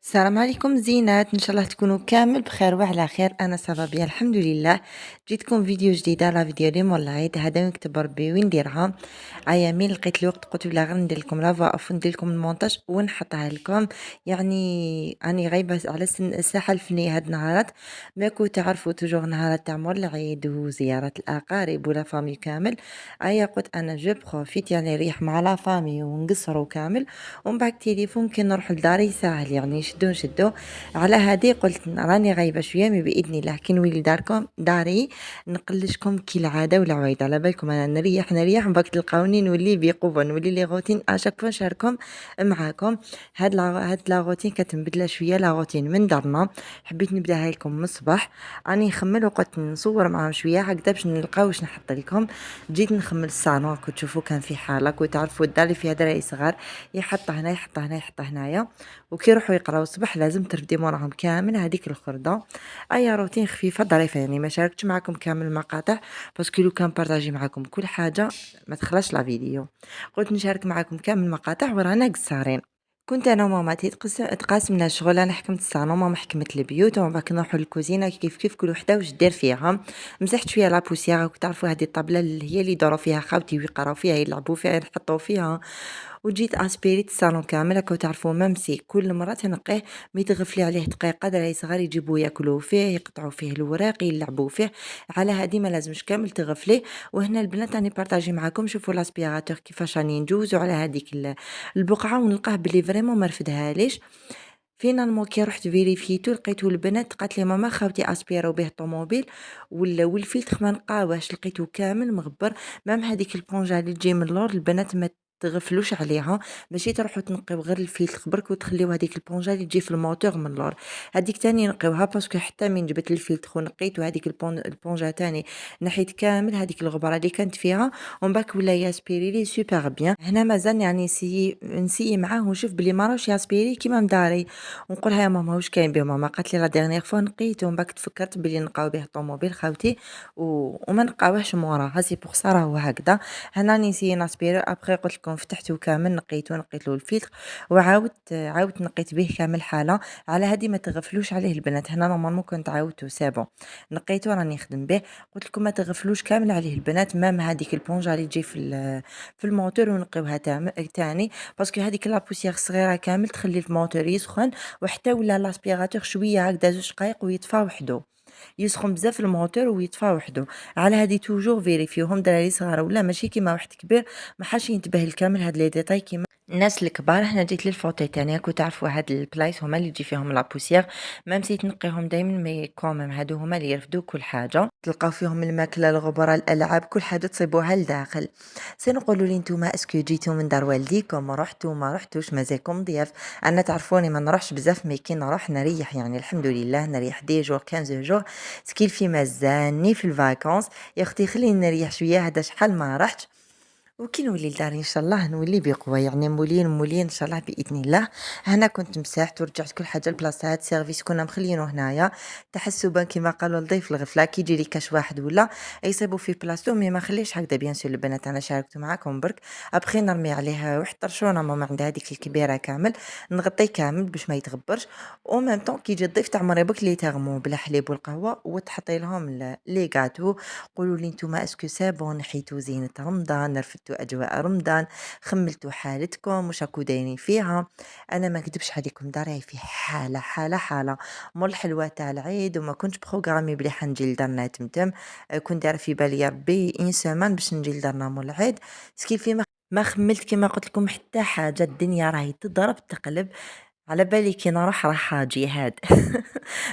السلام عليكم زينات، ان شاء الله تكونوا كامل بخير وعلى خير. انا صافا بيا الحمد لله. جيتكم فيديو جديده، لا فيديو لي مولايد هذا نكتب ربي وين نديرها. مين لقيت الوقت قلت بلا غير ندير لكم لا فاف وندير لكم المونتاج ونحطها لكم. اني غايبه على الساحه الفنيه هاد النهارات. ما كنت تعرفوا توجور نهارات تاع مول العيد وزياره الاقارب ولا فامي كامل. قلت انا جو بروفيت يعني نريح مع لا فامي ونقصروا كامل. ومن بعد التليفون كي نروح لداري ساهل يعني نشدو. على هذه قلت راني غايبه شويه مي باذن الله كي نولي داركم داري نقلشكم كي العاده والعوايد. على بالكم انا نريح من بعد تلقاوني نولي بقوه نولي لي روتين اشاك فوا نشاركهم معاكم. هاد لا روتين كتنبدل شويه لا روتين من دارنا. حبيت نبداها لكم من الصباح. راني نخمل وقت نصور معاهم شويه هكذا باش نلقاو واش نحط لكم. جيت نخمل الصالون كنت تشوفوا كان في حاله كنت تعرفوا الدار اللي فيها دراري صغار يحط هنا يحط هنا يحط هنايا. وكي يروحوا يقراو الصباح لازم ترفدي موراهم كامل هذيك الخرده. روتين خفيفه ظريفه يعني ما شاركتش معكم كامل المقاطع باسكو لو كان بارطاجي معكم كل حاجه ما تخلاش لا فيديو. قلت نشارك معكم كامل المقاطع ورانا قصارين. كنت انا وماماتي تقاسمنا الشغل. انا حكمت الصالون ماما حكمت البيوت ومن بعد نروحوا للكوزينه كيف كيف كل وحده واش دير فيها. مسحت شويه لا بوسيغ وتعرفوا هذه الطابله اللي هي اللي يدوروا فيها خاوتي ويقراو فيها يلعبوا فيها يحطوا فيها. وجيت اسبيريت الصالون كامل هكا تعرفوا ممسي كل مره تنقيه ميتغفلي عليه دقيقه دراري صغار يجيبوا ياكلوا فيه يقطعوا فيه الوراق يلعبوا فيه. على هذه ما لازمش كامل تغفليه. وهنا البنات راني بارطاجي معكم شوفوا لاسبيراتور كيفاش راني ندوزو على هذيك البقعه ونلقاه بلي فريمون ما رفدهاليش. فينالمون كي رحت فيريفيتو لقيتو البنات قالت لي ماما خاوتي اسبيراو به الطوموبيل والفيلتر ما نلقاوهش لقيتو كامل مغبر. مام هذيك البونجا اللي تجي من اللور البنات ما تغفلوش عليها. ماشي تروحوا تنقيو غير الفيلتر برك وتخليو هذيك البونجا اللي تجي في الموتور من اللور. هذيك تاني نقيوها باسكو حتى من جبت الفيلتر ونقيت وهذيك البونجا تاني نحيت كامل هذيك الغبره اللي كانت فيها. ومن بعد ولا ياسبيري لي سوبر بيان. هنا مازال يعني نسيي معاه ونشوف بلي ما راهش ياسبيري كيما مداري. ونقولها يا ماما واش كاين بيه ماما قالت لي لا ديرنيير فوا نقيت ومن بعد تفكرت بلي نقاو به الطوموبيل خاوتي وما نقاوهش موراها سي بوغ سا راهو هكذا. هنا نسيي ناسبيري ابخي قلت لكم فتحته كامل نقيت له الفلتر عاودت نقيت به كامل حاله. على هذه ما تغفلوش عليه البنات. هنا نورمالمون كنت عاودته سابون نقيته راني نخدم به. قلت لكم ما تغفلوش كامل عليه البنات مام هذيك البونجا اللي تجي في الموتور ونقيوها تاني باسكو هذيك لا بوسيير صغيره كامل تخلي الموتور يسخن. وحتى ولا لاسبيراتور شويه هكذا 2 دقايق ويطفى وحده يسخن بزاف الموتور ويطفى وحده. على هذه توجور فيريفيوهم دراري صغار ولا ماشي كيما واحد كبير ما حاش ينتبه لكامل هاد لي ديتاي كيما الناس الكبار. هنا جيت للفوتي تاني كنت تعرفوا هاد البلايص هما اللي تجي فيهم لا بوسيير. ما نسيت نقيهم دائما مي كوميم هادو هما اللي يرفدوا كل حاجه تلقاو فيهم الماكله الغبره الالعاب كل حاجه تصيبوها لداخل. سنقولوا لي نتوما اسكو جيتو من دار والديكم رحتوا ما رحتوش مازالكم ضياف. انا تعرفوني ما نروحش بزاف مي كي نروح نريح يعني الحمد لله نريح دي جور 15 جور. سكيل في مازالني في الفاكونس يا اختي خليني نريح شويه هذا شحال ما رحت. وكي نولي لداري ان شاء الله نولي بقوه يعني مولين ان شاء الله باذن الله. هنا كنت مساحت ورجعت كل حاجه لبلاصتها سيرفيس كنا مخلينه هنايا. تحسبا كيما قالوا الضيف الغفله كي يجي لي كاش واحد ولا يصيبوا في بلاصتو مي ما خليش هكذا بيان سور البنات انا شاركت معاكم برك. ابخي نرمي عليها واحد طرشونه ماما عندها هذيك الكبيره كامل نغطي كامل باش ما يتغبرش. او ميم طون كي يجي الضيف تعمري بك لي تغمو بلا حليب والقهوه وتحطي لهم لي غاتو. قولوا لي نتوما اسكو سابون نحيتو زينه رمضان رفدتوا اجواء رمضان خملتوا حالتكم واش راكو دايرين فيها. انا ما نكذبش عليكم داري في حاله مول الحلوه تاع العيد وما كنتش بروغرامي بلي حنجي لدارنا تمتم. كنت دايره في بالي يا ربي ان سيمان باش نجي لدارنا مول العيد. سكي في ما خملت كيما قلت لكم حتى حاجه الدنيا راهي تضرب تقلب. على بالي كي نروح راح جهاد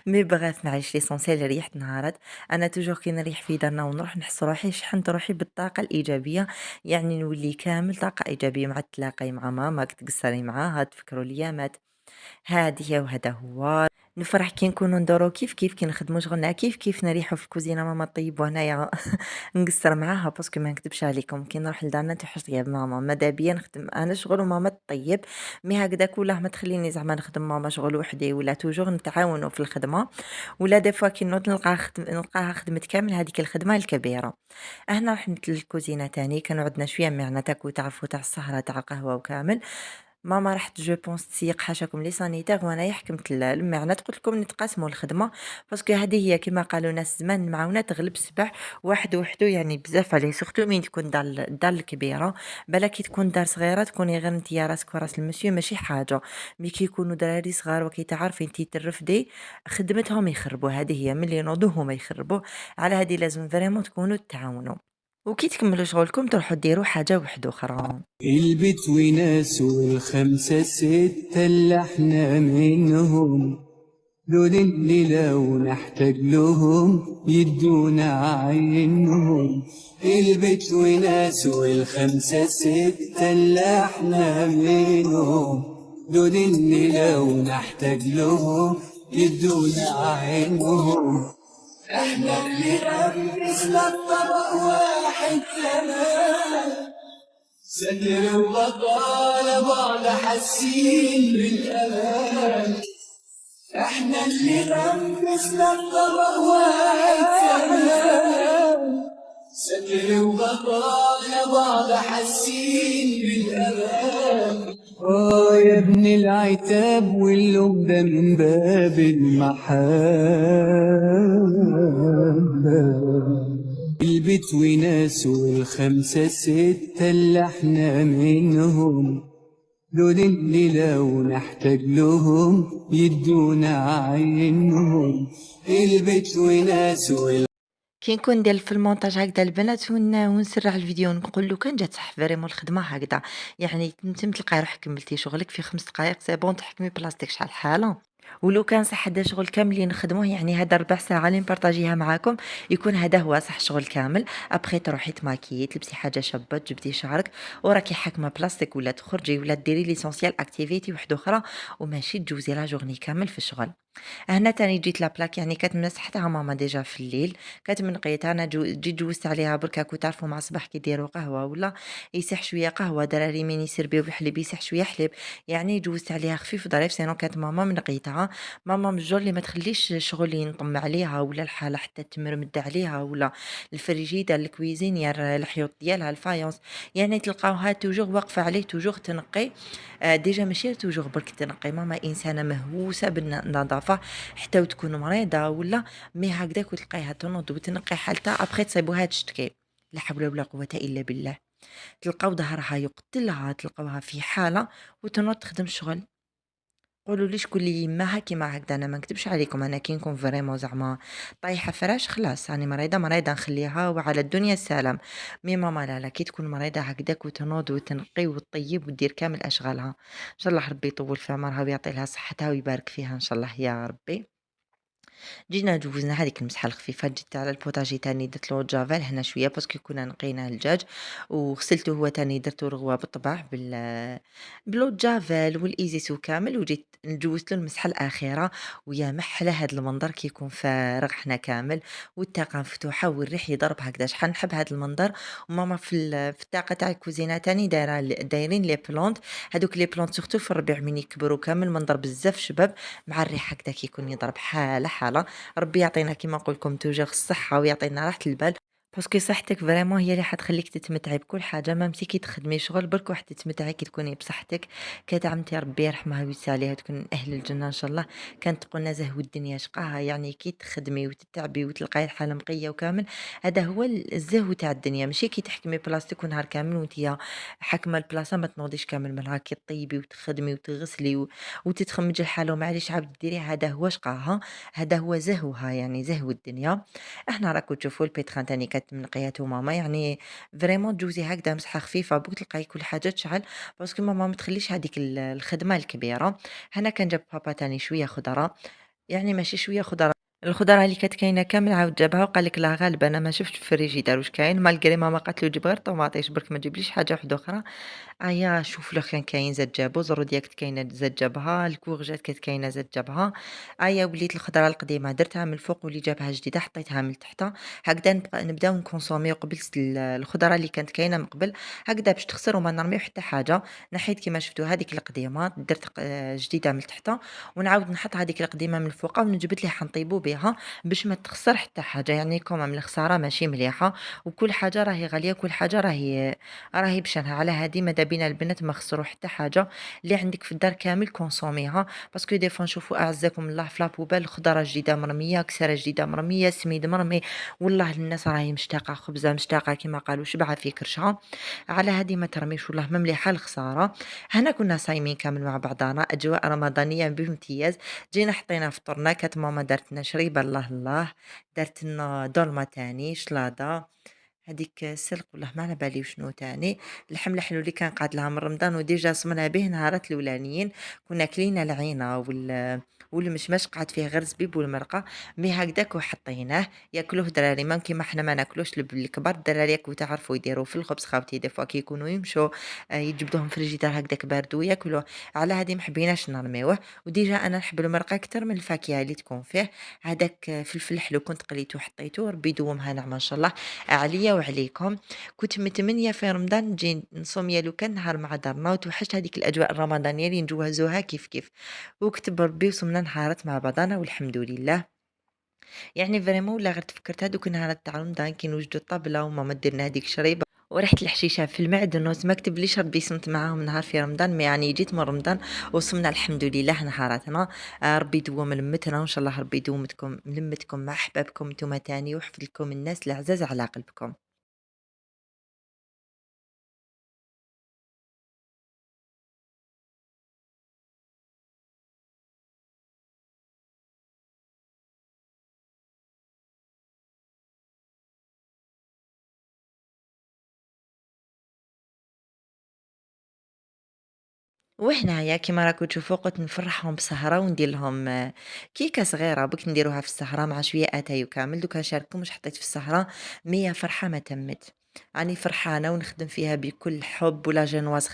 مي بغات معليش ليسونسيال ريحت نهارات. انا توجور كي نريح في دارنا ونروح نحس روحي شحنت روحي بالطاقه الايجابيه. يعني نولي كامل طاقه ايجابيه مع التلاقي مع ماما تقصري معاها تفكروا الايامات هادية وهذا هو. نفرح كي نكونوا ندورو كيف كيف كي نخدموا شغلنا كيف كيف نريحوا في الكوزينه ماما طيب وهنايا نقصر معاها باسكو ما نكذبش عليكم كي نروح لدارنا توحش غياب ماما ماذا بيا نخدم انا شغل وماما طيب. مي هكذاك ولا ما تخليني زعما نخدم ماما شغل وحدي ولا توجور نتعاونوا في الخدمه. ولا دي فوا كي نوض نلقاها خدمت كامل هذيك الخدمه الكبيره. هنا رحت للكوزينه تاني كانوا عندنا شويه معناتك وتعرفوا تاع السهره تاع القهوه وكامل. ماما راحت جو بونس تسيق حاشاكم لي سانيتير وانايا حكمت المعنات قلت لكم نتقاسموا الخدمه، باسكو هذه هي كما قالوا ناس زمان المعاونه تغلب السبع. واحد وحده يعني بزاف عليه، سورتو مين تكون الدار الكبيره. بالا كي تكون دار صغيره تكوني غير انت راسك وراس المسيو ماشي حاجه، مي كي يكونوا دراري صغار وكي تعرفي انت ترفدي خدمتهم يخربوا، هذه هي ملي ينوضوا هما يخربوا. على هذه لازم فريمون تكونوا تعاونوا، وكي تكملوا شغلكم تروحوا ديروا حاجه وحده اخرى. البيت وناس والخمسة ستة اللي احنا منهم، دول اللي لو نحتاج لهم يدونا عينهم. البيت وناس والخمسة ستة اللي احنا منهم، دول اللي لو نحتاج لهم يدونا عينهم. احنا اللي غمسنا الطبق واحد كمان، ستر وبطالة بعض حاسين بالأمان. احنا اللي غمسنا الطبق واحد كمان، ستر وبطالة بعض حاسين بالأمان. يا ابن العتاب واللوم ده من باب المحبة. البيت وناس والخمسة ستة اللي احنا منهم، دول اللي لو نحتاج لهم يدونا عينهم. البيت وناس كي نكون ندير في المونتاج هكذا البنات ونسرع الفيديو نقول له كان جات صح فريمون الخدمه هكذا، يعني تم تلقاي روحك كملتي شغلك في 5 دقائق سي بون تحكمي بلاصتك شحال حاله. ولو كان صح هذا شغل كاملين نخدموه، يعني هذا ربع ساعه اللي نبارطاجيها معاكم يكون هذا هو صح شغل كامل. ابخي تروحي تماكيي تلبسي حاجه شابه تجبدي شعرك وراكي حاكمه بلاصتك، ولا تخرجي ولا ديري ليسونسيال اكتيفيتي وحده اخرى، وماشي تجوزي لا جورني كامل في الشغل. هنا تاني جيت لابلاك يعني كتمسحتها ماما ديجا في الليل، كتمنقيتها انا جيت جوزت عليها برك كو تعرفوا مع الصباح كيديروا قهوه ولا يسيح شويه قهوه، دراري من يسربيو بالحليب يسيح شويه حليب، يعني جوزت عليها خفيف ظريف. سينو كانت ماما منقيتها، ماما من الجور اللي ما تخليش شغل ينطم عليها ولا الحاله حتى تمرمد عليها، ولا الفريجيدة الكويزينير الحيوط ديالها الفايونس، يعني تلقاوها توجور واقفه عليه توجور تنقي. ديجا ماشي توجور برك تنقي، ماما انسانه مهووسه بالنظافه حتى وتكون مريضه ولا مي هكذاك وتلقايها تنوض وتنقي حالتها ابخي تصيبوها تشتكي. لا حول ولا قوه الا بالله. تلقاو ظهرها يقتلها، تلقاوها في حاله وتنوض تخدم الشغل. قولوا لي شكون اللي يماها كيما هكذا؟ انا ما نكذبش عليكم، انا كي نكون فريمون زعما طايحه فراش خلاص راني مريضه مريضه نخليها وعلى الدنيا السلام. مي ماما لا كي تكون مريضه هكذاك وتنوض وتنقي وتطيب وتدير كامل اشغالها. ان شاء الله ربي يطول في عمرها ويعطي لها صحتها ويبارك فيها ان شاء الله يا ربي. جينا جوزنا هذيك المسحه الخفيفه، جيت على البوطاجي تاني درت له جافيل هنا شويه باسكو كنا نقينا الدجاج وغسلته هو تاني درته رغوه بالطبع بلو جافيل والايزيسو كامل، وجيت جوزت له المسحه الاخيره. ويا محلى هذا المنظر كي يكون فارغ حنا كامل والطاقه مفتوحه والريح يضرب هكذا، شحال نحب هذا المنظر. وماما في الطاقه تاع الكوزينه تاني دايرين لي بلونت، هذوك لي بلونت سورتو في الربيع من يكبروا كامل منظر بزاف شباب مع الريح هكذا كيكون يضرب حاله حاله. ربي يعطينا كيما نقول لكم توجور الصحة ويعطينا راحة البال، باسكو صحتك فريمون هي اللي حتخليك تتمتعي بكل حاجة، ميم سي كي تخدمي شغل برك واحد تتمتعي كي تكوني بصحتك. كانت عمتي ربي يرحمها ويسع عليها تكون من أهل الجنة إن شاء الله، كانت تقولنا زهو الدنيا شقاها، يعني كي تخدمي وتتعبي وتلقاي الحالة نقية وكامل هذا هو الزهو تاع الدنيا، ماشي كي تحكمي بلاصتك ونهار كامل وانتيا حاكمة البلاصة ما تنوضيش كامل من كي تطيبي وتخدمي وتغسلي وتتخمجي الحالة ومعليش عاود ديري، هذا هو شقاها، هذا هو زهوها يعني زهو الدنيا. احنا راكو تشوفوا البيتخان تاني كانت من قياتو ماما، يعني فريمون تجوزي هكذا مسحه خفيفه بوك تلقاي كل حاجه تشعل، باسكو ماما ما تخليش هذيك الخدمه الكبيره. هنا كان جاب بابا تاني شويه خضره، يعني ماشي شويه خضره، الخضره اللي كانت كاينه كامل عاود جابها وقال لك لا غالبا انا ما شفتش في الفريجيدار واش كاين، مالغري ماما قالت له جيب غير طوماطيش برك ما تجيبليش حاجه وحده اخرى. شوف لو كان كاين زاد جابو، زرودية كانت كاينة زاد جابها، الكورجات كانت كاينة زاد جابها. وليت الخضرة القديمة درتها من الفوق واللي جابها جديدة حطيتها من تحت، هكذا نبداو نكونسوميو قبل الخضرة اللي كانت كاينة من قبل، هكذا باش تخسر وما نرميو حتى حاجة. نحيت كيما شفتوا هذيك القديمة درت جديدة من تحت، ونعاود نحط هذيك القديمة من الفوق ونجبد لي حنطيبو بها باش ما تخسر حتى حاجة، يعني كومام الخسارة ماشي مليحة، وكل حاجة راهي غالية، كل حاجة راهي بشانها. على هذه ماذا بينا البنات ما خسروا حتى حاجة، اللي عندك في الدار كامل كونسوميها، باسكو دي فوا نشوفوا أعزكم الله في لابوبال خضرة جديدة مرمية، كسرة جديدة مرمية، سميد مرمي، والله الناس راهي مشتاقة خبزة مشتاقة كيما قالوا شبعة في كرشها، على هادي ما ترميش والله ما مليحة الخسارة. هنا كنا صايمين كامل مع بعضنا أجواء رمضانية بامتياز، جينا حطينا فطورنا، كانت ماما دارت لنا شريبة الله الله، دارت لنا دولمة تاني، شلاضة، هاديك السلق والله ما على بالي وشنو تاني، اللحم الحلو اللي كان قعد لها من رمضان وديجا صمنا به نهارات الأولانيين، كنا كلينا العينة والمشمش قعد فيه غير الزبيب والمرقة، مي هكداك وحطيناه، ياكلوه الدراري ما كيما حنا ما ناكلوش الكبار، الدراري ياكلو تعرفوا يديروا في الخبز خاوتي دي فوا كي يكونوا يمشوا يجبدوهم في الفريجيدار هكداك بارد وياكلوه، على هادي ما حبيناش نرميوه، وديجا أنا نحب المرقة أكتر من الفاكهة اللي تكون فيه، هداك فلفل حلو كنت قليته وحطيته، ربي يدومها نعمة إن شاء الله عليا وعليكم. كنت متمنية في رمضان نجي نصوم يا لو كان نهار مع دارنا، وتوحشت هذيك الأجواء الرمضانية اللي نجوزوها كيف كيف، وكتب ربي وصمنا نهارات مع بعضنا والحمد لله. يعني فريمون ولا غير تفكرت هادوك النهارات تاع رمضان كي نوجدوا الطبلة وماما ديرنا هذيك الشريبة وريحة الحشيشة في المعدنوس، ما كتبليش ربي صمت معاهم نهار في رمضان، ما يعني جيت من رمضان وصمنا الحمد لله نهاراتنا. ربي يدوم لمتنا وان شاء الله ربي يدومتكم لمتكم مع احبابكم نتوما تاني، ويحفظ لكم الناس العزاز على قلبكم. وحنايا كيما راكم تشوفوا قلت نفرحهم بسهرة وندير لهم كيكة صغيرة بك نديروها في السهرة مع شوية اتاي وكامل، دوكا نشارككم واش حطيت في السهرة، مي فرحة ما تمت، راني فرحانة ونخدم فيها بكل حب، ولا جينواز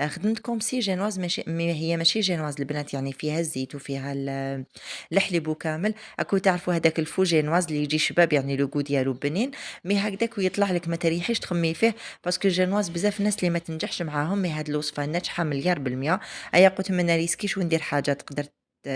خدمت كومسي جينواز ماشي هي ماشي جينواز البنات، يعني فيها الزيت وفيها الحليب وكامل، اكو تعرفوا هذاك الفو جينواز اللي يجي شباب يعني لوغو ديالو بنين، مي هكداك ويطلع لك ما تريحيش تخمي فيه، باسكو جينواز بزاف الناس اللي ما تنجحش معاهم، مي هاد الوصفة ناجحة مليار بالمية، أيا قلت ما نريسكيش وندير حاجة تقدر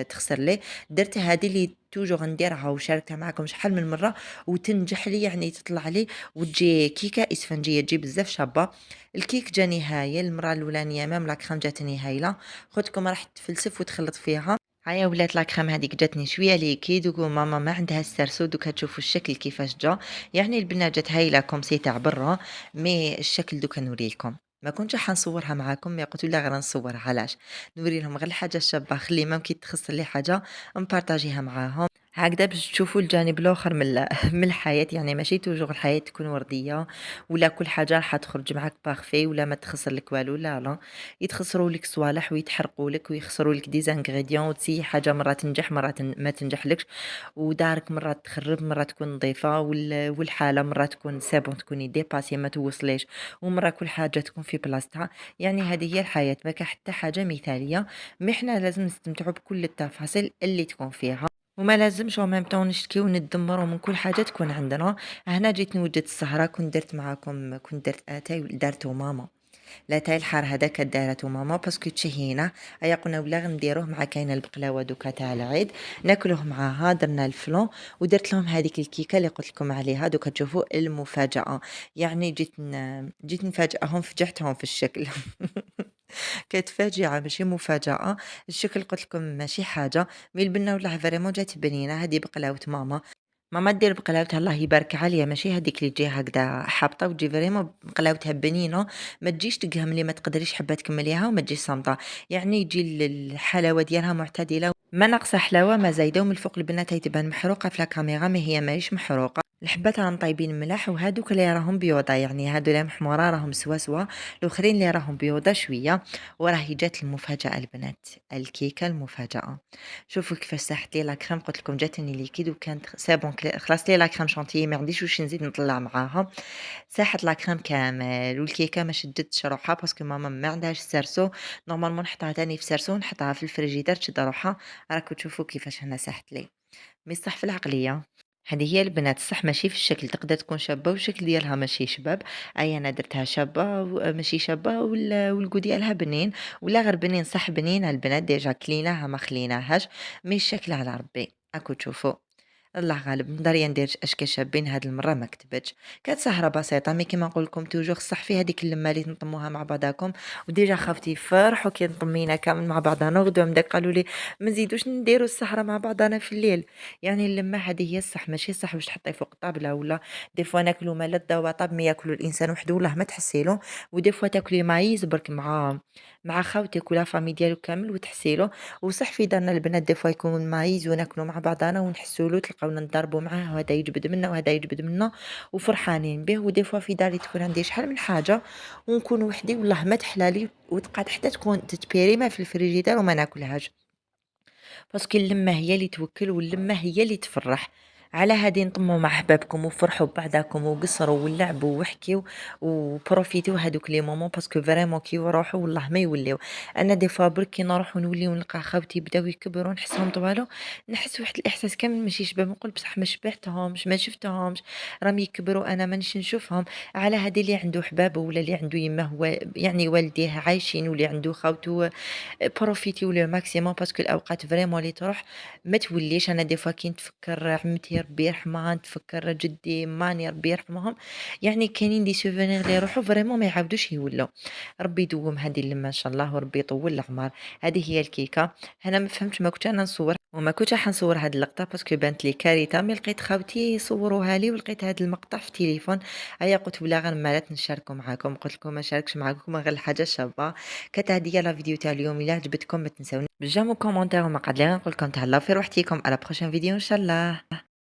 تخسر لي، درت هذه اللي توجور نديرها وشاركتها معكم شحال من مرة وتنجح لي، يعني تطلع لي وتجي كيكة إسفنجية تجي بزاف شابة، الكيك جاني هايل، المرة الأولانية مام لاكخام جاتني هايلة، خوتكم راح تفلسف وتخلط فيها. هيا ولات لاكخام هذيك جاتني شويه ليكيد، وماما ما عندها السرسو، دوكا تشوفوا الشكل كيفاش جا، يعني البنات جات هايله كومسي تاع برا، مي الشكل دوكا نوريلكم، ما كنتش حنصورها معاكم، مي قلت لا غير نصورها علاش نوري لهم غير الحاجه الشابه، خلي مام كي تخسر لي حاجه نبارطاجيها معاهم، هكذا باش تشوفوا الجانب الاخر من من الحياه، يعني ماشي توجور الحياه تكون ورديه، ولا كل حاجه راح تخرج معاك بارفي، ولا ما تخسر لك والو، لا لا، يتخسروا لك صوالح ويتحرقوا لك ويخسروا لك دي زانغريديون، وتسيي حاجه مره تنجح مره ما تنجحلكش، ودارك مره تخرب مره تكون نظيفه، والحاله مره تكون سيبون تكوني ديباسي ما توصليش، ومره كل حاجه تكون في بلاصتها، يعني هذه هي الحياه، ما كان حتى حاجه مثاليه، مي حنا لازم نستمتعوا بكل التفاصيل اللي تكون فيها، وما لازمش en même temps نشتكيو ونتدمروا من كل حاجة تكون عندنا. هنا جيت نوجد السهرة، كنت درت معاكم، كنت درت اتاي دارته ماما، لاتاي الحار هذاك دارته ماما باسكو تشهينا، ايا قلنا ولا نديروه مع كاين البقلاوه دوكا تاع العيد ناكلوه معاها، درنا الفلون ودرت لهم هذيك الكيكه اللي قلت لكم عليها، دوكا تشوفوا المفاجاه، يعني جيت نفاجئهم فجعتهم في الشكل كانت فاجعة ماشي مفاجأة، الشكل قلت لكم ماشي حاجة، مي البنة والله فريمون جات بنينة، هذه بقلاوة ماما، ماما دير بقلاوتها الله يبارك عليها، ماشي هذيك اللي تجي هكذا حابطة وتجي فريمون بقلاوتها بنينة، ما تجيش تقهم اللي ما تقدريش حابة تكمليها وما تجيش صامتة، يعني يجي الحلاوة ديالها معتدلة، ما ناقصة حلاوة ما زايدة، ومن الفوق البنات هي تبان محروقة في الكاميرا، ما هي ماهيش محروقة، الحبات راهم طايبين ملاح، وهادوك اللي راهم بيوضة، يعني هادو اللي محمورة راهم سوا سوا، الاخرين اللي راهم بيوضة شوية، وراهي جات المفاجأة البنات، الكيكة المفاجأة، شوفوا كيفاش ساحت لي لا كريم، قلت لكم جاتني ليكيد وكانت سي بون خلاص لي لا كريم شانتيي ما عنديش واش نزيد نطلع معاها، ساحت لا كريم كامل، والكيكة ما شدتش روحها باسكو ماما ما عندهاش السرسو، نورمالمون نحطها تاني في سرسو ونحطها في الفريجيدير تشد روحها، راكم تشوفوا كيفاش هنا ساحت لي، مي صح في العقلية، هذه هي البنات الصح ماشي في الشكل، تقدر تكون شابة والشكل ديالها ماشي شباب، أي أنا درتها شابة ماشي شابة والقو ديالها بنين، ولا غير بنين صح بنينة البنات ديجا كليناها ما خليناهاش، مي الشكل على ربي راكو تشوفوا، الله غالب نقدر ندير اشكال شابين هاد المره ما كتبتش. كانت سهره بسيطه مي كيما نقول لكم توجور صح في هذيك اللمه اللي تنطموها مع بعضاكم. وديجا خاوتي فرحوا كي نطمينا كامل مع بعضنا وغدوه من داك قالوا لي ما نزيدوش نديروا السهره مع بعضنا في الليل. يعني اللمه هذه هي الصح ماشي صح باش تحطي فوق الطابله ولا دي فوا ناكلوا ما لا الضوا طاب ما ياكلوا الانسان وحده والله ما تحسيلو. ودي فوا تاكلي معيز برك مع خاوتك ولا فامي ديالو كامل وتحسيلو. وصح في دارنا البنات دي فوا يكون معيز وناكلوا مع بعضنا ونحسوا له تلقاونا نضربوا معاه وهذا يجبد منا وهذا يجبد منا وفرحانين به. ودي فوا في داري تكون عندي شحال من حاجه ونكون وحدي والله ما تحلالي وتقعد حتى تكون تتبيريما في الفريجيدير وما ناكلهاش. باسكو اللمة هي اللي توكل واللمة هي اللي تفرح. على هادي نطموا مع حبابكم وفرحوا ببعضاكم وقصروا ولعبوا وحكيوا وبروفيتيو هادوك لي مومون باسكو فريمون كي يروحوا والله ما يوليو. انا دي فوا برك كي نروح ونولي ونلقى خاوتي بداو يكبروا نحسهم طوالو نحس واحد الاحساس كامل ماشي شباب نقول بصح ما شبعتهمش ما شفتهمش راهم يكبروا انا مانيش نشوفهم. على هادي اللي عنده حباب ولا اللي عنده يمه هو يعني والديه عايشين واللي عنده خاوته بروفيتيو لو ماكسيموم باسكو الأوقات فريمون اللي تروح ما توليش. أنا دي فوا كي نتفكر عمتي ربي يرحمها نتفكر جدي ماني ربي يرحمهم يعني كاينين دي سوفونير اللي يروحوا فريمون ما يعاودوش يولوا. ربي يدوم هذه اللمه ان شاء الله وربي يطول العمر. هذه هي الكيكه. انا ما فهمتش ما كنت انا نصور وما كنتش حنصور هاد اللقطه باسكو بانت لي كارثه مي لقيت خاوتي يصوروها لي ولقيت هاد المقطع في التليفون. هيا قلت بلا غير مالات نشاركو معاكم قلت لكم ما نشاركش معاكم غير الحاجه الشابه. كانت هذه هي لا فيديو تاع اليوم الا عجبتكم ما تنساوني بالجيم وكومونتير وما قعد لي غنقول لكم تهلاو في روحتيكم على بروشين فيديو ان شاء الله.